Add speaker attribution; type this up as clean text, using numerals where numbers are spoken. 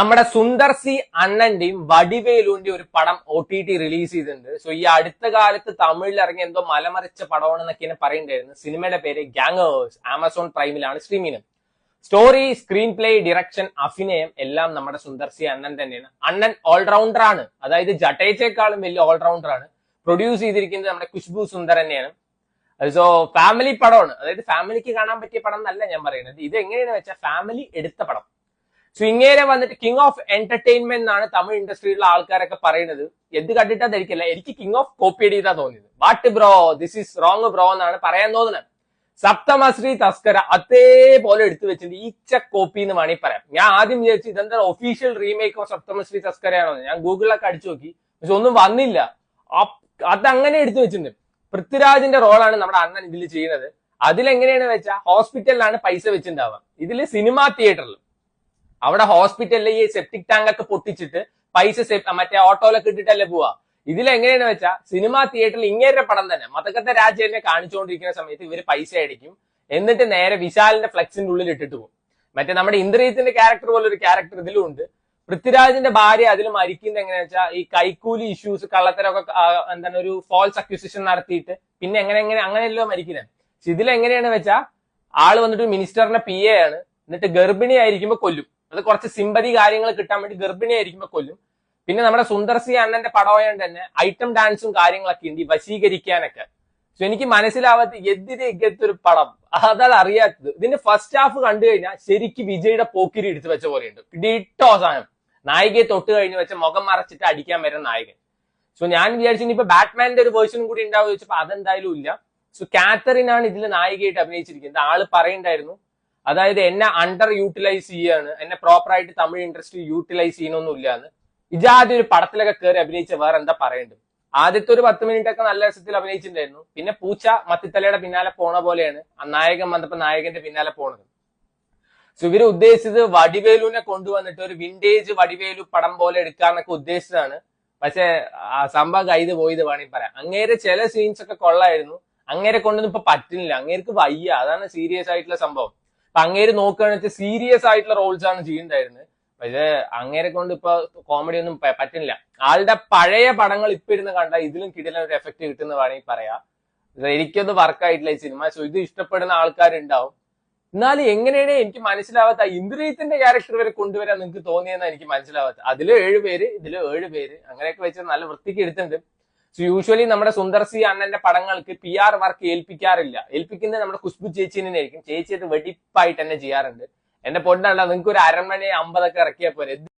Speaker 1: നമ്മുടെ സുന്ദർ സി അണ്ണന്റെയും വടിവേലുവിന്റെയും ഒരു പടം OTT റിലീസ് ചെയ്തിട്ടുണ്ട്. സോ ഈ അടുത്ത കാലത്ത് തമിഴിൽ ഇറങ്ങിയ എന്തോ മലമറിച്ച പടമാണെന്നൊക്കെയാണ് പറയേണ്ടായിരുന്നു. സിനിമയുടെ പേര് ഗാങ്ങേഴ്സ്. ആമസോൺ പ്രൈമിലാണ് സ്ട്രീം ചെയ്യുന്നത്. സ്റ്റോറി, സ്ക്രീൻ പ്ലേ, ഡിറക്ഷൻ, അഭിനയം എല്ലാം നമ്മുടെ സുന്ദർ സി അണ്ണൻ തന്നെയാണ്. അണ്ണൻ ഓൾറൗണ്ടർ ആണ്, അതായത് ജട്ടേച്ചേക്കാളും വലിയ ഓൾറൗണ്ടർ ആണ്. പ്രൊഡ്യൂസ് ചെയ്തിരിക്കുന്നത് നമ്മുടെ ഖുശ്ബു സുന്ദർ തന്നെയാണ്. സോ ഫാമിലി പടമാണ്, അതായത് ഫാമിലിക്ക് കാണാൻ പറ്റിയ പടം എന്നല്ല ഞാൻ പറയുന്നത്. ഇത് എങ്ങനെയാണെന്ന് വെച്ചാൽ ഫാമിലി എടുത്ത പടം. സോ ഇങ്ങനെ വന്നിട്ട് കിങ് ഓഫ് എന്റർടൈൻമെന്റ് എന്നാണ് തമിഴ് ഇൻഡസ്ട്രിയിലുള്ള ആൾക്കാരൊക്കെ പറയുന്നത്. എന്ത് കണ്ടിട്ടാ ധരിക്കില്ല, എനിക്ക് കിങ് ഓഫ് കോപ്പി അടിയതാ തോന്നിയത്. What bro, this is wrong bro എന്നാണ് പറയാൻ തോന്നുന്നത്. സപ്തമശ്രീ തസ്കര അതേപോലെ എടുത്തു വെച്ചിട്ടുണ്ട്, ഈച്ച കോപ്പി എന്ന് വേണമെങ്കിൽ പറയാം. ഞാൻ ആദ്യം വിചാരിച്ചു ഇതെന്താ ഒഫീഷ്യൽ റീമേക്ക് ഓഫ് സപ്തമശ്രീ തസ്കരയാണോ. ഞാൻ ഗൂഗിളിലൊക്കെ അടിച്ചു നോക്കി, പക്ഷെ ഒന്നും വന്നില്ല. അതങ്ങനെ എടുത്തു വെച്ചിട്ടുണ്ട്. പൃഥ്വിരാജിന്റെ റോളാണ് നമ്മുടെ അണ്ണൻ ഇതിൽ ചെയ്യുന്നത്. അതിലെങ്ങനെയാണ് വെച്ചാൽ ഹോസ്പിറ്റലിലാണ് പൈസ വെച്ചിട്ടുണ്ടാവുക. ഇതില് സിനിമാ തിയേറ്ററിൽ, അവിടെ ഹോസ്പിറ്റലിൽ ഈ സെപ്റ്റിക് ടാങ്ക് ഒക്കെ പൊട്ടിച്ചിട്ട് പൈസ മറ്റേ ഓട്ടോയിലൊക്കെ ഇട്ടിട്ടല്ലേ പോവാ. ഇതിലെങ്ങനെയാന്ന് വെച്ചാൽ സിനിമാ തിയേറ്ററിൽ ഇങ്ങേരുടെ പടം തന്നെ മതക്കത്തെ രാജ്യനെ കാണിച്ചുകൊണ്ടിരിക്കുന്ന സമയത്ത് ഇവര് പൈസ അടിക്കും, എന്നിട്ട് നേരെ വിശാലിന്റെ ഫ്ലെക്സിന്റെ ഉള്ളിൽ ഇട്ടിട്ട് പോകും. മറ്റേ നമ്മുടെ ഇന്ദ്രജിത്തിന്റെ ക്യാരക്ടർ പോലെ ഒരു ക്യാരക്ടർ ഇതിലും ഉണ്ട്. പൃഥ്വിരാജിന്റെ ഭാര്യ അതിൽ മരിക്കുന്നത് എങ്ങനെയാ വെച്ചാൽ ഈ കൈക്കൂലി ഇഷ്യൂസ്, കള്ളത്തരമൊക്കെ എന്താണ് ഒരു ഫോൾസ് അക്യൂസിഷൻ നടത്തിയിട്ട് പിന്നെ അങ്ങനെയല്ലോ മരിക്കുന്നത്. പക്ഷെ ഇതിലെങ്ങനെയാന്ന് വെച്ചാൽ ആള് വന്നിട്ട് മിനിസ്റ്ററിന്റെ PA ആണ്, എന്നിട്ട് ഗർഭിണി ആയിരിക്കുമ്പോ കൊല്ലും. അത് കുറച്ച് സിമ്പതി കാര്യങ്ങൾ കിട്ടാൻ വേണ്ടി ഗർഭിണി ആയിരിക്കുമ്പോ കൊല്ലും. പിന്നെ നമ്മുടെ സുന്ദർ സി അണ്ണന്റെ പടമായോണ്ട് തന്നെ ഐറ്റം ഡാൻസും കാര്യങ്ങളൊക്കെ ഉണ്ട് വശീകരിക്കാനൊക്കെ. സോ എനിക്ക് മനസ്സിലാവാത്ത ഇങ്ങനത്തെ പടം അതാണ് അറിയാത്തത്. ഇതിന്റെ ഫസ്റ്റ് ഹാഫ് കണ്ടു കഴിഞ്ഞാൽ ശരിക്കും വിജയുടെ പോക്കിരി എടുത്തു വെച്ച പോലെയുണ്ട്. ഡിട്ടോ സാധനം, നായികയെ തൊട്ട് കഴിഞ്ഞ് വെച്ച മുഖം മറച്ചിട്ട് അടിക്കാൻ വരുന്ന നായകൻ. സോ ഞാൻ വിചാരിച്ചു ഇനിയിപ്പോ ബാറ്റ്മാന്റെ ഒരു വേർഷനും കൂടി ഉണ്ടാവുക വെച്ചപ്പോ അതെന്തായാലും ഇല്ല. സോ കാത്തറിനാണ് ഇതിൽ നായികയായിട്ട് അഭിനയിച്ചിരിക്കുന്നത്. ആള് പറയണ്ടായിരുന്നു, അതായത് എന്നെ അണ്ടർ യൂട്ടിലൈസ് ചെയ്യാണ്, എന്നെ പ്രോപ്പറായിട്ട് തമിഴ് ഇൻഡസ്ട്രി യൂട്ടിലൈസ് ചെയ്യണമൊന്നും ഇല്ലാന്ന്. ഇജാതി ഒരു പടത്തിലൊക്കെ കയറി അഭിനയിച്ച വേറെ എന്താ പറയേണ്ടത്. ആദ്യത്തെ ഒരു 10 മിനിറ്റ് ഒക്കെ നല്ല രസത്തിൽ അഭിനയിച്ചിട്ടുണ്ടായിരുന്നു. പിന്നെ പൂച്ച മത്തിത്തലയുടെ പിന്നാലെ പോണ പോലെയാണ് ആ നായകൻ വന്നപ്പോ നായകന്റെ പിന്നാലെ പോണത്. സോ ഇവര് ഉദ്ദേശിച്ചത് വടിവേലുവിനെ കൊണ്ടുവന്നിട്ട് ഒരു വിന്റേജ് വടിവേലു പടം പോലെ എടുക്കാന്നൊക്കെ ഉദ്ദേശിച്ചതാണ്. പക്ഷെ സംഭവം കൈത് പോയത് വേണമെങ്കിൽ പറയാം. അങ്ങേരെ ചില സീൻസ് ഒക്കെ കൊള്ളായിരുന്നു, അങ്ങേരെ കൊണ്ടൊന്നും ഇപ്പൊ പറ്റുന്നില്ല. അങ്ങേർക്ക് വയ്യ, അതാണ് സീരിയസ് ആയിട്ടുള്ള സംഭവം. അപ്പൊ അങ്ങേര് നോക്കുകയാണെന്ന് വെച്ചാൽ സീരിയസ് ആയിട്ടുള്ള റോൾസ് ആണ് ചെയ്യുന്നുണ്ടായിരുന്നത്. പക്ഷെ അങ്ങേരെ കൊണ്ട് ഇപ്പൊ കോമഡി ഒന്നും പറ്റുന്നില്ല. ആളുടെ പഴയ പടങ്ങൾ ഇപ്പൊ ഇരുന്ന് കണ്ടാൽ ഇതിലും കിടിലൻ ഒരു എഫക്ട് കിട്ടുന്ന വേണമെങ്കിൽ പറയാം. എനിക്കൊന്നും വർക്കായിട്ടില്ല ഈ സിനിമ. സോ ഇത് ഇഷ്ടപ്പെടുന്ന ആൾക്കാരുണ്ടാവും. എന്നാലും എങ്ങനെയാണ് എനിക്ക് മനസ്സിലാവാത്ത ഇന്ദ്രജിത്തിന്റെ ക്യാരക്ടർ വരെ കൊണ്ടുവരാൻ നിങ്ങൾക്ക് തോന്നിയെന്നാണ് എനിക്ക് മനസ്സിലാവാത്ത. അതില് 7 പേര്, ഇതില് 7 പേര്, അങ്ങനെയൊക്കെ വെച്ച് നല്ല വൃത്തിക്ക് എടുത്തിട്ടുണ്ട്. സോ യൂഷ്വലി നമ്മുടെ സുന്ദർ സി അണ്ണന്റെ പടങ്ങൾക്ക് PR വർക്ക് ഏൽപ്പിക്കാറില്ല. ഏൽപ്പിക്കുന്നത് നമ്മുടെ ഖുശ്ബു ചേച്ചിനെ ആയിരിക്കും. ചേച്ചി അത് വെടിപ്പായിട്ട് തന്നെ ചെയ്യാറുണ്ട്. എന്റെ പൊന്നല്ല, നിങ്ങൾക്ക് ഒരു അരമണി 50 ഒക്കെ ഇറക്കിയാൽ പോരെ.